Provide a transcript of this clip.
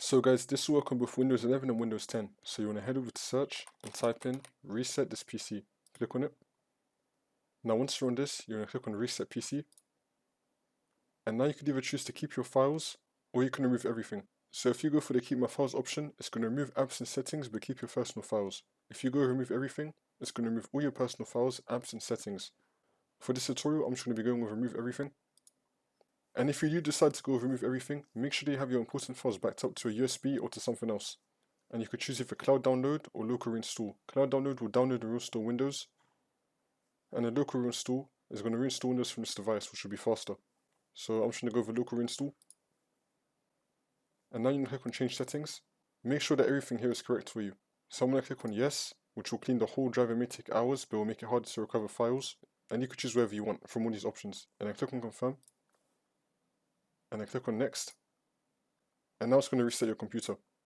So guys, this will work on both Windows 11 and Windows 10. So you want to head over to search and type in reset this PC. Click on it. Now once you're on this, you're going to click on reset PC. And now you could either choose to keep your files or you can remove everything. So if you go for the keep my files option, it's going to remove apps and settings but keep your personal files. If you go remove everything, it's going to remove all your personal files, apps and settings. For this tutorial, I'm just going to be going with remove everything. And if you do decide to go with remove everything, make sure that you have your important files backed up to a USB or to something else. And you could choose either cloud download or local reinstall. Cloud download will download and reinstall Windows, and a local reinstall is going to reinstall Windows from this device, which will be faster. So I'm just going to go over local reinstall. And now you can click on change settings. Make sure that everything here is correct for you. So I'm going to click on yes, which will clean the whole drive and may take hours, but will make it harder to recover files. And you can choose whatever you want from all these options. And then click on confirm. And then click on next. And now it's going to reset your computer.